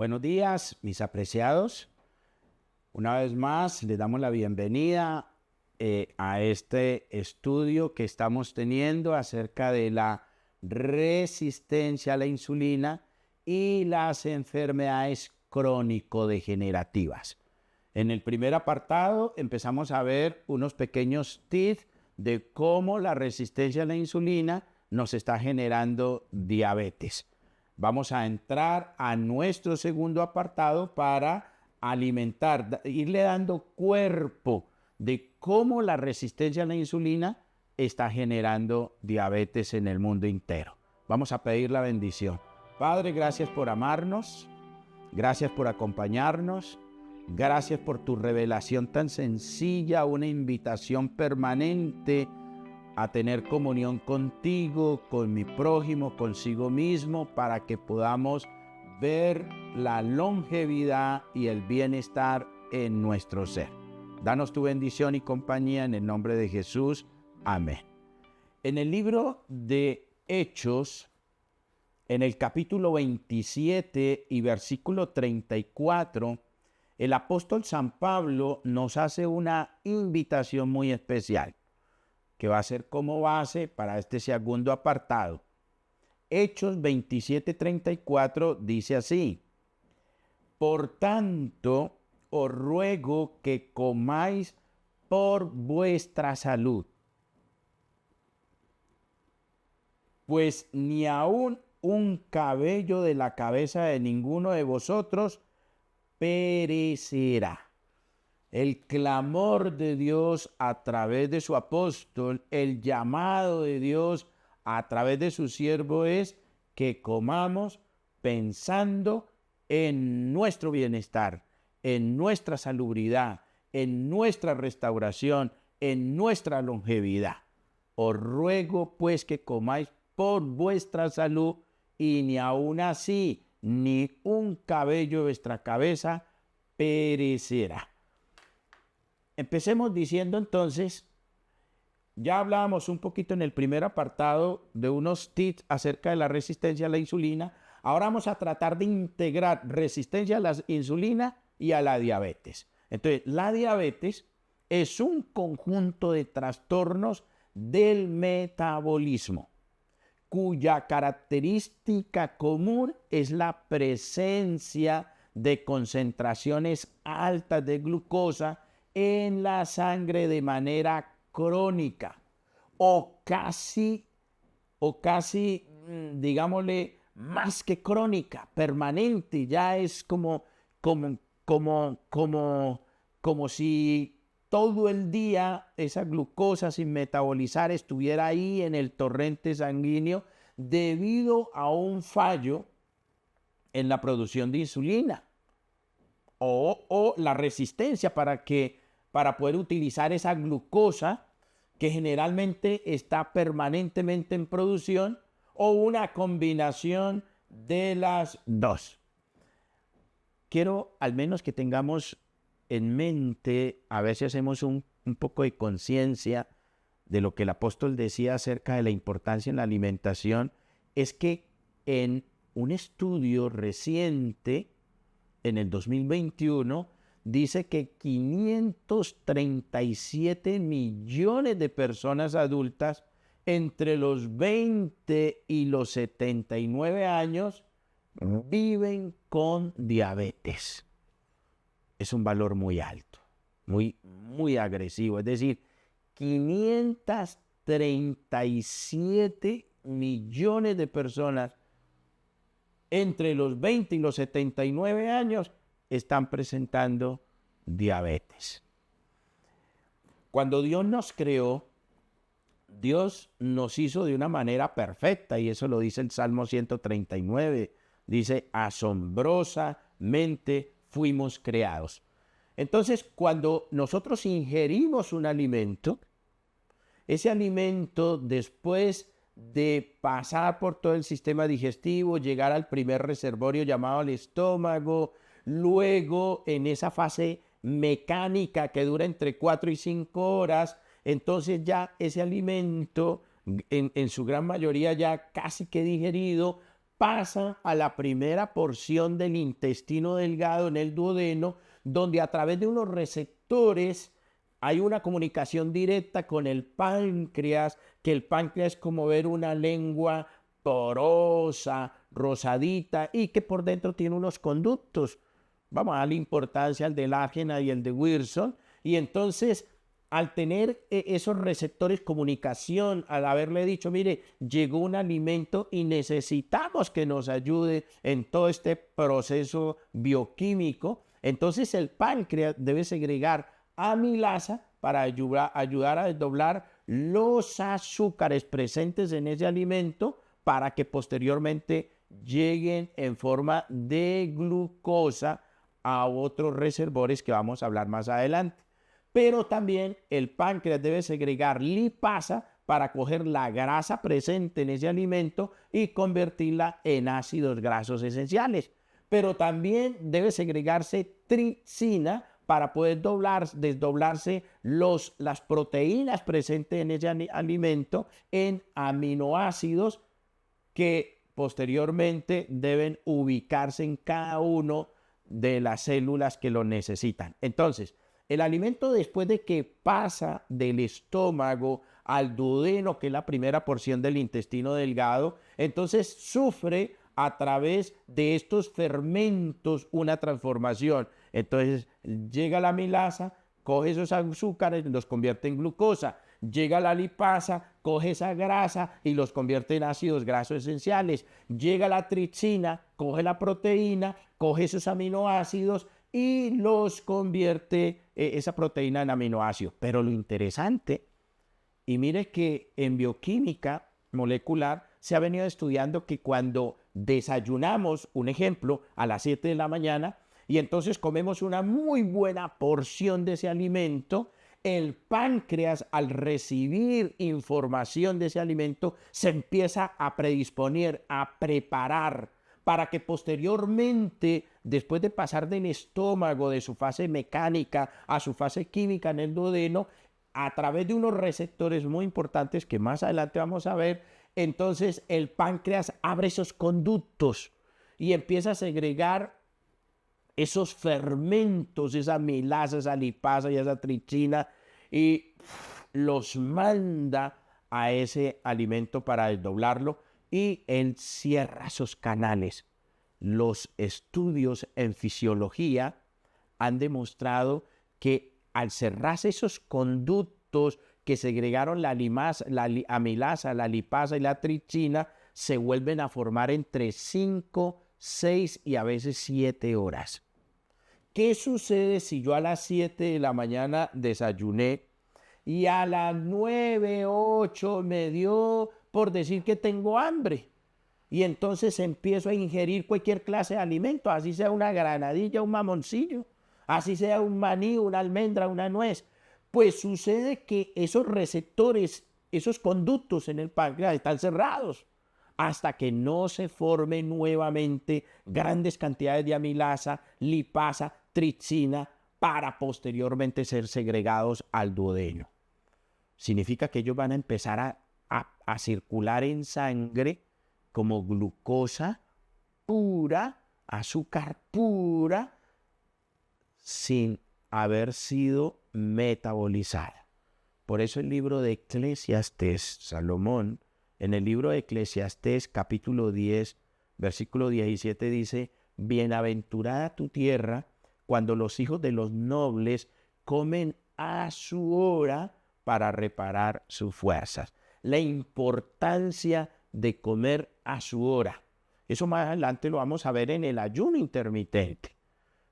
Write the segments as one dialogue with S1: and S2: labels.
S1: Buenos días, mis apreciados. Una vez más, les damos la bienvenida a este estudio que estamos teniendo acerca de la resistencia a la insulina y las enfermedades crónico-degenerativas. En el primer apartado empezamos a ver unos pequeños tips de cómo la resistencia a la insulina nos está generando diabetes. Vamos a entrar a nuestro segundo apartado para alimentar, irle dando cuerpo de cómo la resistencia a la insulina está generando diabetes en el mundo entero. Vamos a pedir la bendición. Padre, gracias por amarnos, gracias por acompañarnos, gracias por tu revelación tan sencilla, una invitación permanente a tener comunión contigo, con mi prójimo, consigo mismo, para que podamos ver la longevidad y el bienestar en nuestro ser. Danos tu bendición y compañía en el nombre de Jesús. Amén. En el libro de Hechos, en el capítulo 27 y versículo 34, el apóstol San Pablo nos hace una invitación muy especial, que va a ser como base para este segundo apartado. Hechos 27:34 dice así: por tanto, os ruego que comáis por vuestra salud, pues ni aun un cabello de la cabeza de ninguno de vosotros perecerá. El clamor de Dios a través de su apóstol, el llamado de Dios a través de su siervo es que comamos pensando en nuestro bienestar, en nuestra salubridad, en nuestra restauración, en nuestra longevidad. Os ruego pues que comáis por vuestra salud, y ni aun así ni un cabello de vuestra cabeza perecerá. Empecemos diciendo entonces, ya hablábamos un poquito en el primer apartado de unos tips acerca de la resistencia a la insulina. Ahora vamos a tratar de integrar resistencia a la insulina y a la diabetes. Entonces, la diabetes es un conjunto de trastornos del metabolismo, cuya característica común es la presencia de concentraciones altas de glucosa en la sangre de manera crónica o casi, digámosle, más que crónica, permanente. Ya es como si todo el día esa glucosa sin metabolizar estuviera ahí en el torrente sanguíneo debido a un fallo en la producción de insulina o la resistencia para poder utilizar esa glucosa que generalmente está permanentemente en producción, o una combinación de las dos. Quiero al menos que tengamos en mente, a ver si hacemos un poco de conciencia de lo que el apóstol decía acerca de la importancia en la alimentación, es que en un estudio reciente, en el 2021, dice que 537 millones de personas adultas entre los 20 y los 79 años viven con diabetes. Es un valor muy alto, muy agresivo. Es decir, 537 millones de personas entre los 20 y los 79 años están presentando diabetes. Cuando Dios nos creó, Dios nos hizo de una manera perfecta, y eso lo dice el Salmo 139. Dice: asombrosamente fuimos creados. Entonces, cuando nosotros ingerimos un alimento, ese alimento, después de pasar por todo el sistema digestivo, llegar al primer reservorio llamado el estómago, luego en esa fase mecánica que dura entre 4 y 5 horas, entonces ya ese alimento, en su gran mayoría ya casi que digerido, pasa a la primera porción del intestino delgado en el duodeno, donde a través de unos receptores hay una comunicación directa con el páncreas, que el páncreas es como ver una lengua porosa, rosadita, y que por dentro tiene unos conductos. Vamos a darle importancia al de Lagena y el de Wilson, y entonces al tener esos receptores comunicación, al haberle dicho, mire, llegó un alimento y necesitamos que nos ayude en todo este proceso bioquímico, entonces el páncreas debe segregar amilasa para ayudar a desdoblar los azúcares presentes en ese alimento para que posteriormente lleguen en forma de glucosa a otros reservorios que vamos a hablar más adelante. Pero también el páncreas debe segregar lipasa para coger la grasa presente en ese alimento y convertirla en ácidos grasos esenciales. Pero también debe segregarse tripsina para poder desdoblarse las proteínas presentes en ese alimento en aminoácidos que posteriormente deben ubicarse en cada uno de las células que lo necesitan. Entonces, el alimento, después de que pasa del estómago al duodeno, que es la primera porción del intestino delgado, entonces sufre a través de estos fermentos una transformación. Entonces llega la amilasa, coge esos azúcares y los convierte en glucosa. Llega la lipasa, coge esa grasa y los convierte en ácidos grasos esenciales. Llega la tripsina, coge la proteína, coge esos aminoácidos y los convierte esa proteína en aminoácidos. Pero lo interesante, y mire que en bioquímica molecular se ha venido estudiando que cuando desayunamos, un ejemplo, a las 7 de la mañana, y entonces comemos una muy buena porción de ese alimento, el páncreas, al recibir información de ese alimento, se empieza a predisponer, a preparar para que posteriormente, después de pasar del estómago, de su fase mecánica a su fase química en el duodeno, a través de unos receptores muy importantes que más adelante vamos a ver, entonces el páncreas abre esos conductos y empieza a segregar esos fermentos, esa amilasa, esa lipasa y esa tripsina, y los manda a ese alimento para desdoblarlo, y él cierra esos canales. Los estudios en fisiología han demostrado que al cerrarse esos conductos que segregaron la amilasa, la lipasa y la tripsina, se vuelven a formar entre 5, 6 y a veces 7 horas. ¿Qué sucede si yo a las 7 de la mañana desayuné y a las 9, 8 me dio por decir que tengo hambre? Y entonces empiezo a ingerir cualquier clase de alimento, así sea una granadilla, un mamoncillo, así sea un maní, una almendra, una nuez. Pues sucede que esos receptores, esos conductos en el páncreas están cerrados hasta que no se formen nuevamente grandes cantidades de amilasa, lipasa, tripsina, para posteriormente ser segregados al duodeno. Significa que ellos van a empezar a circular en sangre como glucosa pura, azúcar pura, sin haber sido metabolizada. Por eso el libro de Eclesiastés, Salomón, en el libro de Eclesiastés, capítulo 10, versículo 17, dice: bienaventurada tu tierra cuando los hijos de los nobles comen a su hora para reparar sus fuerzas. La importancia de comer a su hora. Eso más adelante lo vamos a ver en el ayuno intermitente.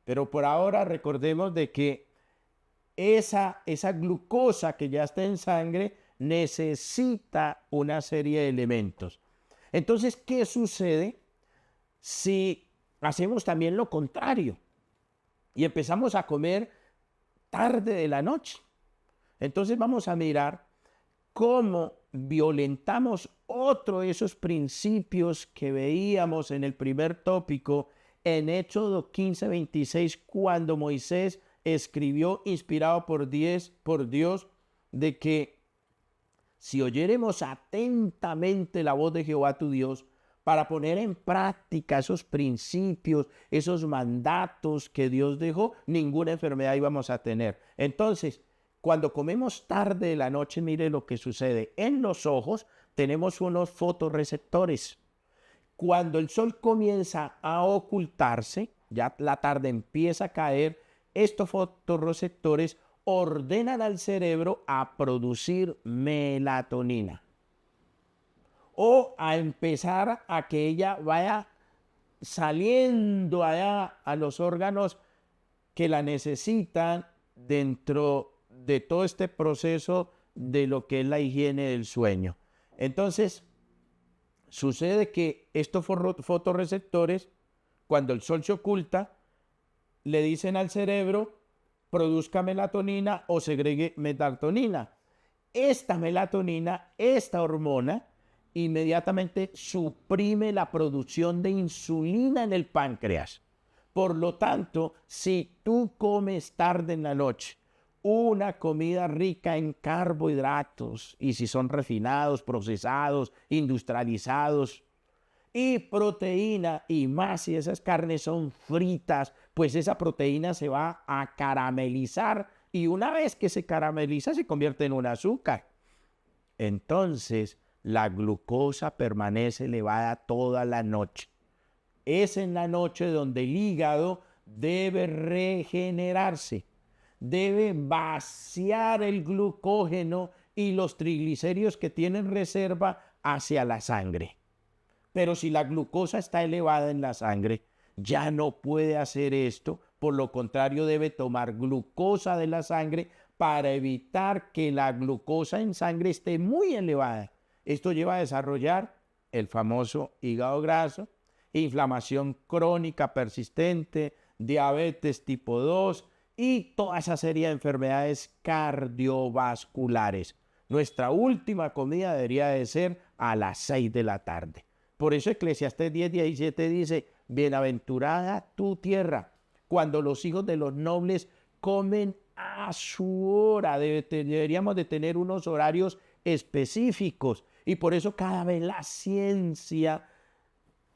S1: Pero por ahora recordemos de que esa glucosa que ya está en sangre necesita una serie de elementos. Entonces, ¿qué sucede si hacemos también lo contrario y empezamos a comer tarde de la noche? Entonces vamos a mirar cómo violentamos otro de esos principios que veíamos en el primer tópico en Éxodo 15:26, cuando Moisés escribió, inspirado por Dios, de que si oyéremos atentamente la voz de Jehová tu Dios, para poner en práctica esos principios, esos mandatos que Dios dejó, ninguna enfermedad íbamos a tener. Entonces, cuando comemos tarde de la noche, mire lo que sucede. En los ojos tenemos unos fotorreceptores. Cuando el sol comienza a ocultarse, ya la tarde empieza a caer, estos fotorreceptores ordenan al cerebro a producir melatonina o a empezar a que ella vaya saliendo allá a los órganos que la necesitan dentro de todo este proceso de lo que es la higiene del sueño. Entonces, sucede que estos fotorreceptores, cuando el sol se oculta, le dicen al cerebro, produzca melatonina o segregue melatonina. Esta melatonina, esta hormona, inmediatamente suprime la producción de insulina en el páncreas. Por lo tanto, si tú comes tarde en la noche una comida rica en carbohidratos, y si son refinados, procesados, industrializados, y proteína, y más si esas carnes son fritas, pues esa proteína se va a caramelizar, y una vez que se carameliza se convierte en un azúcar. Entonces, la glucosa permanece elevada toda la noche. Es en la noche donde el hígado debe regenerarse, debe vaciar el glucógeno y los triglicéridos que tienen reserva hacia la sangre. Pero si la glucosa está elevada en la sangre, ya no puede hacer esto, por lo contrario debe tomar glucosa de la sangre para evitar que la glucosa en sangre esté muy elevada. Esto lleva a desarrollar el famoso hígado graso, inflamación crónica persistente, diabetes tipo 2 y toda esa serie de enfermedades cardiovasculares. Nuestra última comida debería de ser a las 6 de la tarde. Por eso Eclesiastés 10:17 dice, bienaventurada tu tierra, cuando los hijos de los nobles comen a su hora. Deberíamos de tener unos horarios específicos y por eso cada vez la ciencia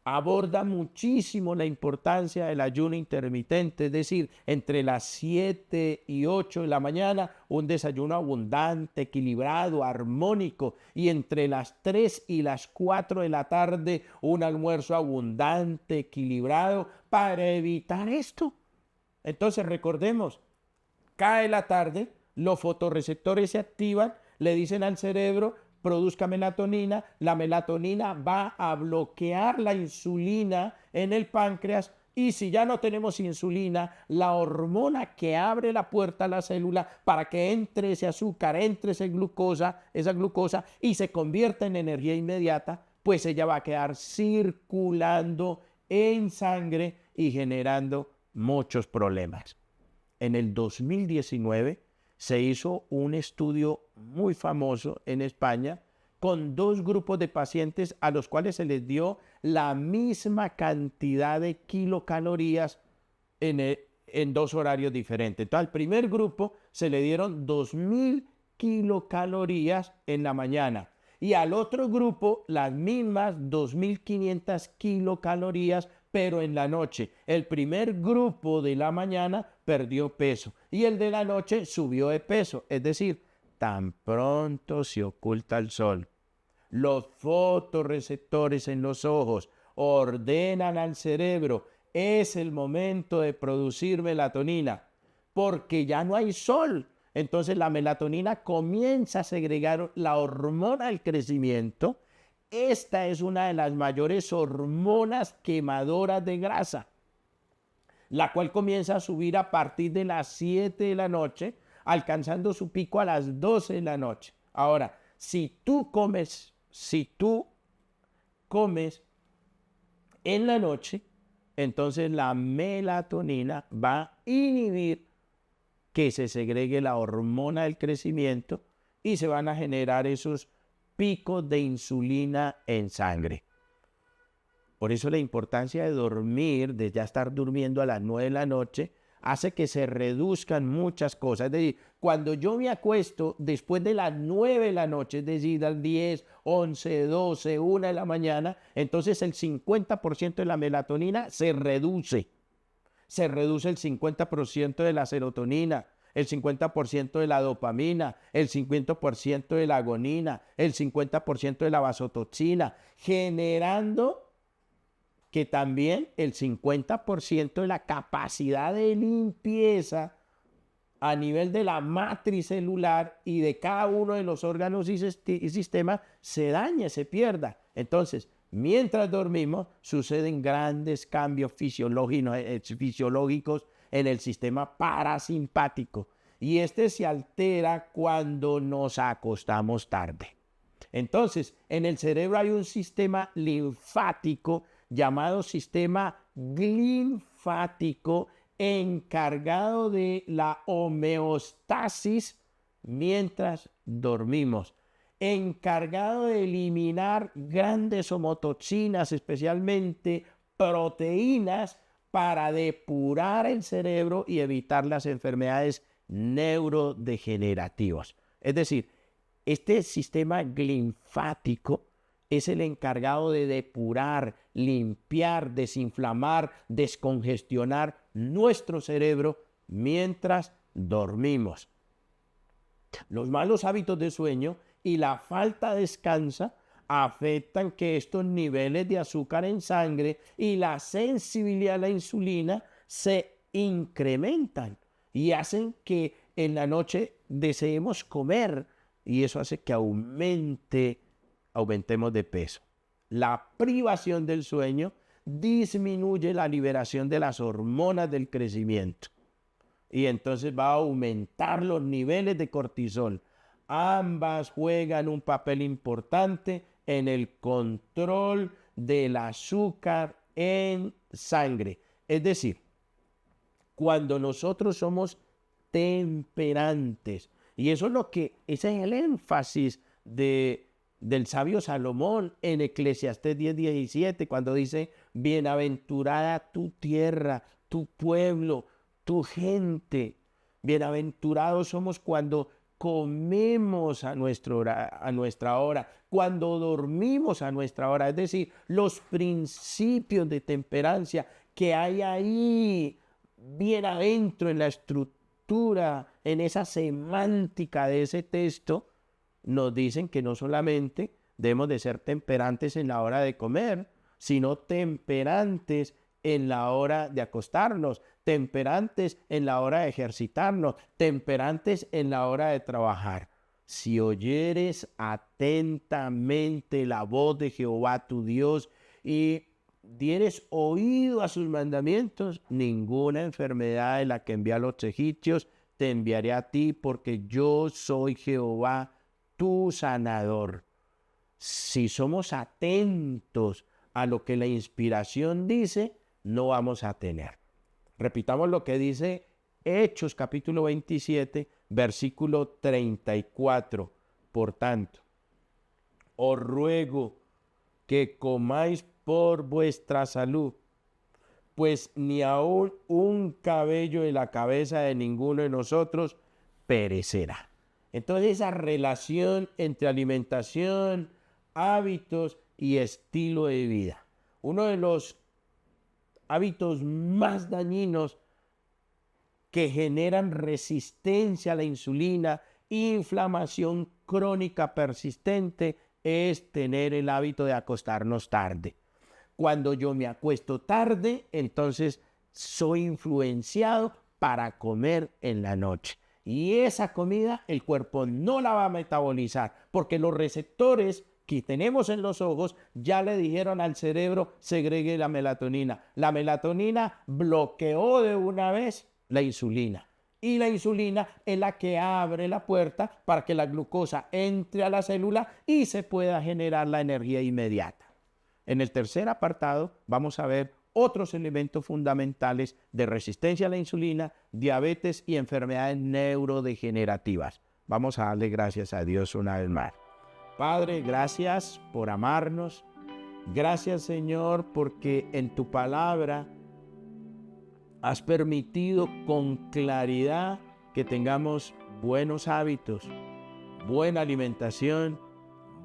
S1: aborda muchísimo la importancia del ayuno intermitente, es decir, entre las 7 y 8 de la mañana, un desayuno abundante, equilibrado, armónico, y entre las 3 y las 4 de la tarde, un almuerzo abundante, equilibrado, para evitar esto. Entonces recordemos, cae la tarde, los fotorreceptores se activan, le dicen al cerebro, produzca melatonina, la melatonina va a bloquear la insulina en el páncreas y si ya no tenemos insulina, la hormona que abre la puerta a la célula para que entre ese azúcar, entre esa glucosa y se convierta en energía inmediata, pues ella va a quedar circulando en sangre y generando muchos problemas. En el 2019 se hizo un estudio muy famoso en España con 2 grupos de pacientes a los cuales se les dio la misma cantidad de kilocalorías en 2 horarios diferentes. Entonces, al primer grupo se le dieron 2.000 kilocalorías en la mañana y al otro grupo las mismas 2.500 kilocalorías pero en la noche. El primer grupo de la mañana perdió peso y el de la noche subió de peso, es decir, tan pronto se oculta el sol, los fotorreceptores en los ojos ordenan al cerebro, es el momento de producir melatonina, porque ya no hay sol. Entonces la melatonina comienza a segregar la hormona del crecimiento. Esta es una de las mayores hormonas quemadoras de grasa, la cual comienza a subir a partir de las 7 de la noche, alcanzando su pico a las 12 de la noche. Ahora, si tú comes en la noche, entonces la melatonina va a inhibir que se segregue la hormona del crecimiento y se van a generar esos picos de insulina en sangre. Por eso la importancia de dormir, de ya estar durmiendo a las 9 de la noche, hace que se reduzcan muchas cosas. Es decir, cuando yo me acuesto después de las 9 de la noche, es decir, a las 10, 11, 12, 1 de la mañana, entonces el 50% de la melatonina se reduce. Se reduce el 50% de la serotonina, el 50% de la dopamina, el 50% de la gonina, el 50% de la vasotoxina, generando que también el 50% de la capacidad de limpieza a nivel de la matriz celular y de cada uno de los órganos y sistemas se dañe, se pierda. Entonces, mientras dormimos, suceden grandes cambios fisiológicos en el sistema parasimpático. Y este se altera cuando nos acostamos tarde. Entonces, en el cerebro hay un sistema linfático llamado sistema linfático encargado de la homeostasis mientras dormimos, encargado de eliminar grandes homotoxinas, especialmente proteínas, para depurar el cerebro y evitar las enfermedades neurodegenerativas. Es decir, este sistema linfático es el encargado de depurar, limpiar, desinflamar, descongestionar nuestro cerebro mientras dormimos. Los malos hábitos de sueño y la falta de descanso afectan que estos niveles de azúcar en sangre y la sensibilidad a la insulina se incrementan y hacen que en la noche deseemos comer y eso hace que aumentemos de peso. La privación del sueño disminuye la liberación de las hormonas del crecimiento y entonces va a aumentar los niveles de cortisol. Ambas juegan un papel importante en el control del azúcar en sangre. Es decir, cuando nosotros somos temperantes, y eso es ese es el énfasis del sabio Salomón en Eclesiastés 10:17, cuando dice, bienaventurada tu tierra, tu pueblo, tu gente. Bienaventurados somos cuando comemos a nuestra hora, cuando dormimos a nuestra hora. Es decir, los principios de temperancia que hay ahí bien adentro en la estructura, en esa semántica de ese texto, nos dicen que no solamente debemos de ser temperantes en la hora de comer, sino temperantes en la hora de acostarnos, temperantes en la hora de ejercitarnos, temperantes en la hora de trabajar. Si oyeres atentamente la voz de Jehová tu Dios y dieres oído a sus mandamientos, ninguna enfermedad de la que envié a los egipcios te enviaré a ti, porque yo soy Jehová tu sanador. Si somos atentos a lo que la inspiración dice, no vamos a tener. Repitamos lo que dice Hechos capítulo 27, versículo 34. Por tanto, os ruego que comáis por vuestra salud, pues ni aun un cabello de la cabeza de ninguno de nosotros perecerá. Entonces esa relación entre alimentación, hábitos y estilo de vida. Uno de los hábitos más dañinos que generan resistencia a la insulina, inflamación crónica persistente, es tener el hábito de acostarnos tarde. Cuando yo me acuesto tarde, entonces soy influenciado para comer en la noche. Y esa comida el cuerpo no la va a metabolizar porque los receptores que tenemos en los ojos ya le dijeron al cerebro segregue la melatonina. La melatonina bloqueó de una vez la insulina. Y la insulina es la que abre la puerta para que la glucosa entre a la célula y se pueda generar la energía inmediata. En el tercer apartado vamos a ver otros elementos fundamentales de resistencia a la insulina, diabetes y enfermedades neurodegenerativas. Vamos a darle gracias a Dios una vez más. Padre, gracias por amarnos. Gracias, Señor, porque en tu palabra Has permitido con claridad que tengamos buenos hábitos, buena alimentación,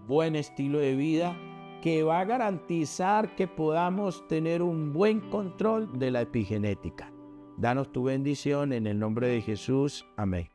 S1: buen estilo de vida, que va a garantizar que podamos tener un buen control de la epigenética. Danos tu bendición en el nombre de Jesús. Amén.